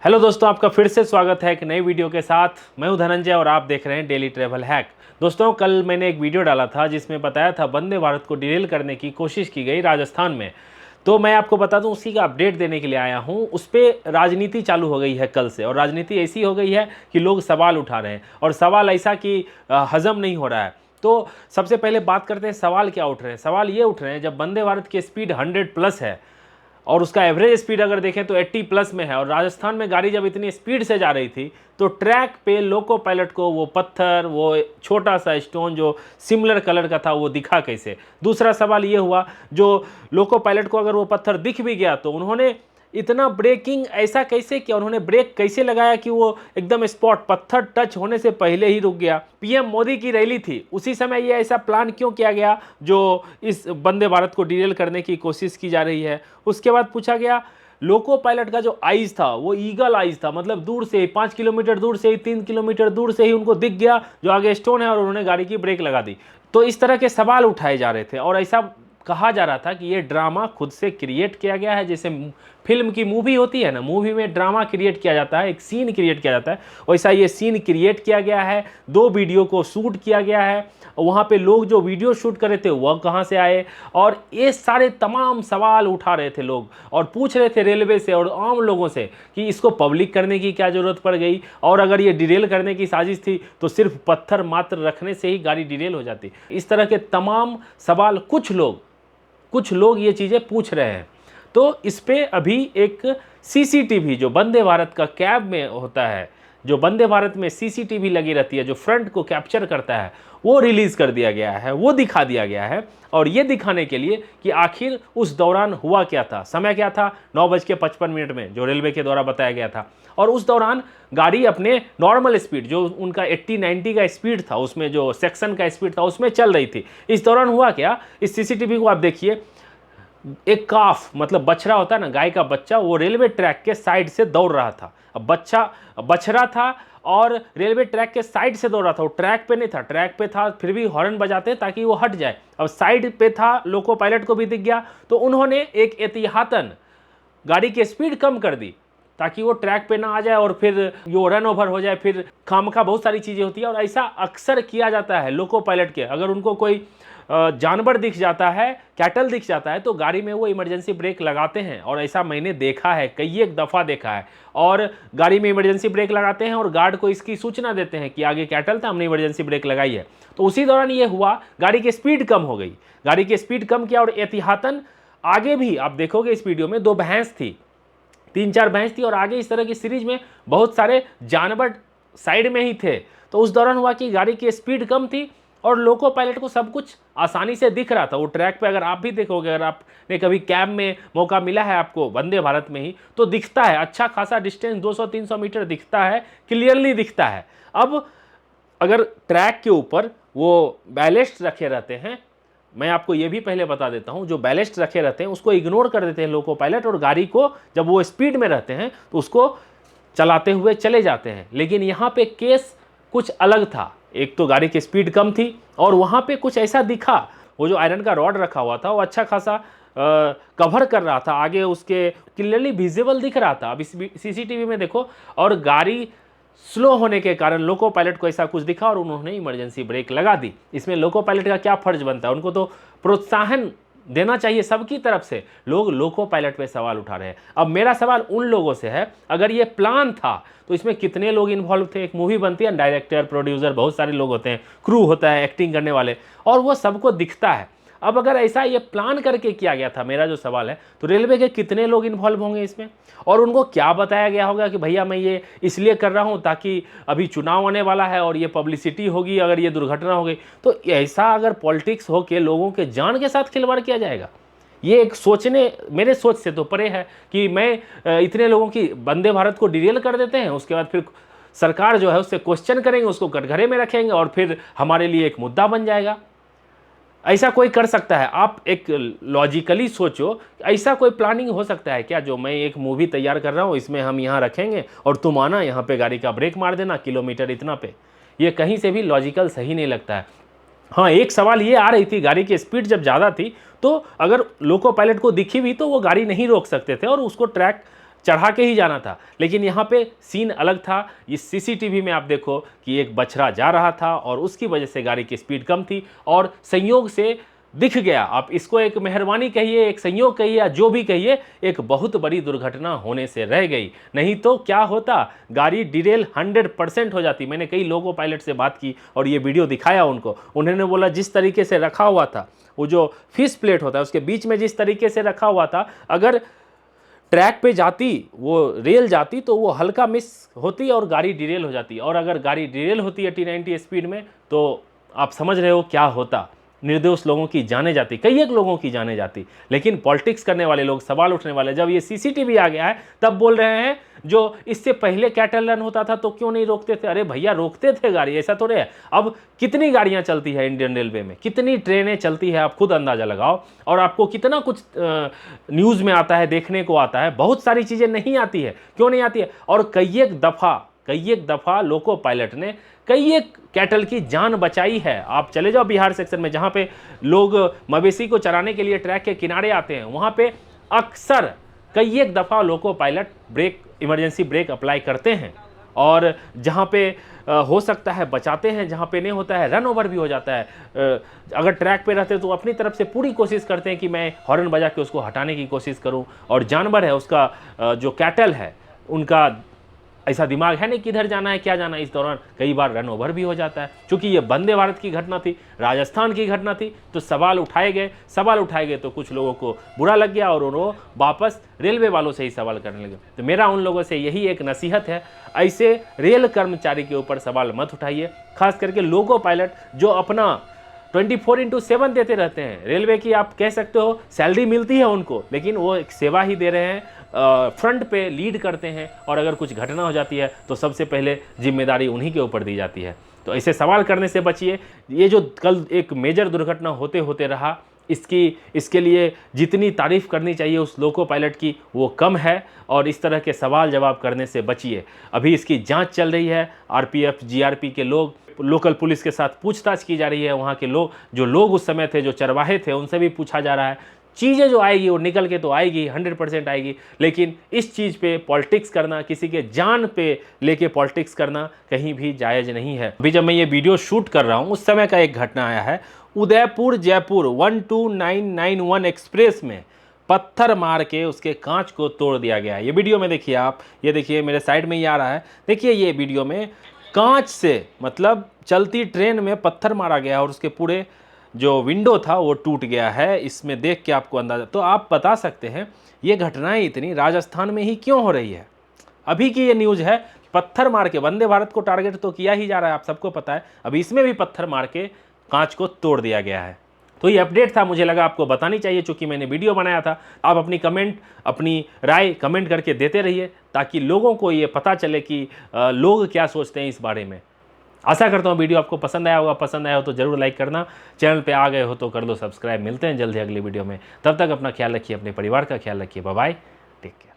Hello दोस्तों, आपका फिर से स्वागत है एक नई वीडियो के साथ। मैं हूं धनंजय और आप देख रहे हैं डेली ट्रैवल हैक। दोस्तों, कल मैंने एक वीडियो डाला था जिसमें बताया था वंदे भारत को डिरेल करने की कोशिश की गई राजस्थान में। तो मैं आपको बता दूं, उसी का अपडेट देने के लिए आया हूं। उस पर राजनीति चालू हो गई है कल से, और राजनीति ऐसी हो गई है कि लोग सवाल उठा रहे हैं, और सवाल ऐसा कि हजम नहीं हो रहा है। तो सबसे पहले बात करते हैं सवाल क्या उठ रहे हैं। सवाल ये उठ रहे हैं, जब वंदे भारत की स्पीड 100+ है और उसका एवरेज स्पीड अगर देखें तो 80+ में है, और राजस्थान में गाड़ी जब इतनी स्पीड से जा रही थी तो ट्रैक पे लोको पायलट को वो पत्थर, वो छोटा सा स्टोन जो सिमिलर कलर का था, वो दिखा कैसे। दूसरा सवाल ये हुआ, जो लोको पायलट को अगर वो पत्थर दिख भी गया तो उन्होंने इतना ब्रेकिंग ऐसा कैसे किया, उन्होंने ब्रेक कैसे लगाया कि वो एकदम स्पॉट पत्थर टच होने से पहले ही रुक गया। पीएम मोदी की रैली थी, उसी समय ये ऐसा प्लान क्यों किया गया जो इस वंदे भारत को डिरेल करने की कोशिश की जा रही है। उसके बाद पूछा गया, लोको पायलट का जो आइज था वो ईगल आइज था, मतलब दूर से ही 5 किलोमीटर दूर से ही 3 किलोमीटर दूर से ही उनको दिख गया जो आगे स्टोन है, और उन्होंने गाड़ी की ब्रेक लगा दी। तो इस तरह के सवाल उठाए जा रहे थे, और ऐसा कहा जा रहा था कि ये ड्रामा खुद से क्रिएट किया गया है। जैसे फिल्म की मूवी होती है ना, मूवी में ड्रामा क्रिएट किया जाता है, एक सीन क्रिएट किया जाता है, वैसा ये सीन क्रिएट किया गया है। 2 वीडियो को शूट किया गया है, वहाँ पे लोग जो वीडियो शूट कर रहे थे वह कहाँ से आए, और ये सारे तमाम सवाल उठा रहे थे लोग, और पूछ रहे थे रेलवे से और आम लोगों से कि इसको पब्लिक करने की क्या ज़रूरत पड़ गई, और अगर ये डिरेल करने की साजिश थी तो सिर्फ पत्थर मात्र रखने से ही गाड़ी डिरेल हो जाती। इस तरह के तमाम सवाल कुछ लोग ये चीज़ें पूछ रहे हैं। तो इस पे अभी एक सीसीटीवी जो वंदे भारत का कैब में होता है, जो वंदे भारत में सीसीटीवी लगी रहती है जो फ्रंट को कैप्चर करता है, वो रिलीज कर दिया गया है, वो दिखा दिया गया है। और ये दिखाने के लिए कि आखिर उस दौरान हुआ क्या था। समय क्या था, 9:55 में, जो रेलवे के द्वारा बताया गया था। और उस दौरान गाड़ी अपने नॉर्मल स्पीड, जो उनका 80-90 का स्पीड था, उसमें जो सेक्शन का स्पीड था उसमें चल रही थी। इस दौरान हुआ क्या, इस सीसीटीवी को आप देखिए, एक काफ मतलब बछड़ा होता है ना, गाय का बच्चा, वो रेलवे ट्रैक के साइड से दौड़ रहा था। अब बच्चा बछड़ा था और रेलवे ट्रैक के साइड से दौड़ रहा था, वो ट्रैक पे नहीं था, ट्रैक पे था फिर भी हॉर्न बजाते ताकि वो हट जाए। अब साइड पे था, लोको पायलट को भी दिख गया, तो उन्होंने एक एहतियातन गाड़ी की स्पीड कम कर दी ताकि वो ट्रैक पे ना आ जाए और फिर वो रन ओवर हो जाए। फिर खामखा बहुत सारी चीज़ें होती है, और ऐसा अक्सर किया जाता है लोको पायलट के। अगर उनको कोई जानवर दिख जाता है, कैटल दिख जाता है, तो गाड़ी में वो इमरजेंसी ब्रेक लगाते हैं, और ऐसा मैंने देखा है, कई एक दफ़ा देखा है। और गाड़ी में इमरजेंसी ब्रेक लगाते हैं और गार्ड को इसकी सूचना देते हैं कि आगे कैटल था, हमने इमरजेंसी ब्रेक लगाई है। तो उसी दौरान ये हुआ, गाड़ी की स्पीड कम हो गई, गाड़ी की स्पीड कम किया, और एहतियातन आगे भी आप देखोगे इस वीडियो में 2 भैंस थी, 3-4 भैंस थी, और आगे इस तरह की सीरीज में बहुत सारे जानवर साइड में ही थे। तो उस दौरान हुआ कि गाड़ी की स्पीड कम थी और लोको पायलट को सब कुछ आसानी से दिख रहा था। वो ट्रैक पे अगर आप भी देखोगे, अगर आपने कभी कैब में मौका मिला है आपको वंदे भारत में ही, तो दिखता है अच्छा खासा डिस्टेंस, 200-300 मीटर दिखता है, क्लियरली दिखता है। अब अगर ट्रैक के ऊपर वो बैलेस्ट रखे रहते हैं, मैं आपको ये भी पहले बता देता हूं, जो बैलेस्ट रखे रहते हैं उसको इग्नोर कर देते हैं लोको पायलट, और गाड़ी को जब वो स्पीड में रहते हैं तो उसको चलाते हुए चले जाते हैं। लेकिन यहाँ पे केस कुछ अलग था। एक तो गाड़ी की स्पीड कम थी, और वहाँ पे कुछ ऐसा दिखा, वो जो आयरन का रॉड रखा हुआ था वो अच्छा खासा कवर कर रहा था, आगे उसके क्लियरली विजिबल दिख रहा था। अब इस सीसीटीवी में देखो, और गाड़ी स्लो होने के कारण लोको पायलट को ऐसा कुछ दिखा और उन्होंने इमरजेंसी ब्रेक लगा दी। इसमें लोको पायलट का क्या फर्ज बनता है, उनको तो प्रोत्साहन देना चाहिए सबकी तरफ से। लोग लोको पायलट पे सवाल उठा रहे हैं। अब मेरा सवाल उन लोगों से है, अगर ये प्लान था तो इसमें कितने लोग इन्वॉल्व थे। एक मूवी बनती है, डायरेक्टर, प्रोड्यूसर, बहुत सारे लोग होते हैं, क्रू होता है, एक्टिंग करने वाले, और वो सबको दिखता है। अब अगर ऐसा ये प्लान करके किया गया था, मेरा जो सवाल है, तो रेलवे के कितने लोग इन्वॉल्व होंगे इसमें, और उनको क्या बताया गया होगा कि भैया मैं ये इसलिए कर रहा हूँ ताकि अभी चुनाव आने वाला है और ये पब्लिसिटी होगी, अगर ये दुर्घटना हो गई तो ऐसा अगर पॉलिटिक्स हो के लोगों के जान के साथ खिलवाड़ किया जाएगा, ये एक सोचने, मेरे सोच से तो परे है कि मैं इतने लोगों की वंदे भारत को डिरेल कर देते हैं, उसके बाद फिर सरकार जो है उससे क्वेश्चन करेंगे, उसको कटघरे में रखेंगे, और फिर हमारे लिए एक मुद्दा बन जाएगा। ऐसा कोई कर सकता है? आप एक लॉजिकली सोचो, ऐसा कोई प्लानिंग हो सकता है क्या, जो मैं एक मूवी तैयार कर रहा हूँ, इसमें हम यहाँ रखेंगे और तुम आना यहाँ पे गाड़ी का ब्रेक मार देना किलोमीटर इतना पे? ये कहीं से भी लॉजिकल सही नहीं लगता है। हाँ, एक सवाल ये आ रही थी, गाड़ी की स्पीड जब ज़्यादा थी तो अगर लोको पायलट को दिखी भी तो वो गाड़ी नहीं रोक सकते थे और उसको ट्रैक चढ़ा के ही जाना था। लेकिन यहाँ पे सीन अलग था। इस सीसीटीवी में आप देखो कि एक बछड़ा जा रहा था और उसकी वजह से गाड़ी की स्पीड कम थी और संयोग से दिख गया। आप इसको एक मेहरबानी कहिए, एक संयोग कहिए या जो भी कहिए, एक बहुत बड़ी दुर्घटना होने से रह गई। नहीं तो क्या होता, गाड़ी डिरेल 100% हो जाती। मैंने कई लोगो पायलट से बात की और ये वीडियो दिखाया उनको। उन्होंने बोला जिस तरीके से रखा हुआ था, वो जो फिश प्लेट होता है उसके बीच में जिस तरीके से रखा हुआ था, अगर ट्रैक पे जाती, वो रेल जाती तो वो हल्का मिस होती और गाड़ी डिरेल हो जाती। और अगर गाड़ी डिरेल होती 80-90 स्पीड में तो आप समझ रहे हो क्या होता। निर्दोष लोगों की जाने जाती, कई एक लोगों की जाने जाती। लेकिन पॉलिटिक्स करने वाले लोग, सवाल उठने वाले, जब ये सीसीटीवी आ गया है तब बोल रहे हैं जो इससे पहले कैटल रन होता था तो क्यों नहीं रोकते थे। अरे भैया रोकते थे गाड़ी, ऐसा थोड़े है। अब कितनी गाड़ियां चलती है इंडियन रेलवे में, कितनी ट्रेनें चलती है, आप खुद अंदाजा लगाओ। और आपको कितना कुछ न्यूज़ में आता है, देखने को आता है। बहुत सारी चीज़ें नहीं आती है, क्यों नहीं आती है। और कई एक दफ़ा लोको पायलट ने कई एक कैटल की जान बचाई है। आप चले जाओ बिहार सेक्शन में, जहाँ पे लोग मवेशी को चराने के लिए ट्रैक के किनारे आते हैं, वहाँ पे अक्सर कई एक दफ़ा loco pilot brake, emergency brake apply करते हैं। और जहाँ पे हो सकता है बचाते हैं, जहाँ पे नहीं होता है रन ओवर भी हो जाता है। अगर ट्रैक पे रहते तो अपनी तरफ से पूरी कोशिश करते हैं कि मैं हॉर्न बजा के उसको हटाने की कोशिश करूँ। और जानवर है उसका, जो कैटल है उनका ऐसा दिमाग है नहीं किधर जाना है क्या जाना है। इस दौरान कई बार रन ओवर भी हो जाता है। क्योंकि ये वंदे भारत की घटना थी, राजस्थान की घटना थी, तो सवाल उठाए गए तो कुछ लोगों को बुरा लग गया और उन्होंने वापस रेलवे वालों से ही सवाल करने लगे। तो मेरा उन लोगों से यही एक नसीहत है, ऐसे रेल कर्मचारी के ऊपर सवाल मत उठाइए। खास करके लोको पायलट जो अपना 24/7 देते रहते हैं। रेलवे की आप कह सकते हो सैलरी मिलती है उनको, लेकिन वो एक सेवा ही दे रहे हैं, फ्रंट पे लीड करते हैं। और अगर कुछ घटना हो जाती है तो सबसे पहले जिम्मेदारी उन्हीं के ऊपर दी जाती है। तो ऐसे सवाल करने से बचिए। ये जो कल एक मेजर दुर्घटना होते होते रहा, इसके लिए जितनी तारीफ़ करनी चाहिए उस लोको पायलट की वो कम है। और इस तरह के सवाल जवाब करने से बचिए। अभी इसकी जांच चल रही है। आरपीएफ, जीआरपी के लोग, लोकल पुलिस के साथ पूछताछ की जा रही है। वहाँ के लोग, जो लोग उस समय थे, जो चरवाहे थे, उनसे भी पूछा जा रहा है। चीज़ें जो आएगी वो निकल के तो आएगी, 100% आएगी। लेकिन इस चीज़ पे पॉलिटिक्स करना, किसी के जान पे लेके पॉलिटिक्स करना कहीं भी जायज़ नहीं है। अभी जब मैं ये वीडियो शूट कर रहा हूँ उस समय का एक घटना आया है। उदयपुर जयपुर 12991 एक्सप्रेस में पत्थर मार के उसके कांच को तोड़ दिया गया है। ये वीडियो में देखिए आप, ये देखिए मेरे साइड में ही आ रहा है। देखिए ये वीडियो में कांच से, मतलब चलती ट्रेन में पत्थर मारा गया और उसके पूरे जो विंडो था वो टूट गया है। इसमें देख के आपको अंदाजा, तो आप बता सकते हैं ये घटनाएं इतनी राजस्थान में ही क्यों हो रही है। अभी की ये न्यूज़ है, पत्थर मार के वंदे भारत को टारगेट तो किया ही जा रहा है, आप सबको पता है। अभी इसमें भी पत्थर मार के कांच को तोड़ दिया गया है। तो ये अपडेट था, मुझे लगा आपको बतानी चाहिए चूंकि मैंने वीडियो बनाया था। आप अपनी कमेंट, अपनी राय कमेंट करके देते रहिए ताकि लोगों को ये पता चले कि लोग क्या सोचते हैं इस बारे में। आशा करता हूँ वीडियो आपको पसंद आया होगा। पसंद आया हो तो जरूर लाइक करना, चैनल पे आ गए हो तो कर दो सब्सक्राइब। मिलते हैं जल्दी अगली वीडियो में, तब तक अपना ख्याल रखिए, अपने परिवार का ख्याल रखिए। Bye bye, take care.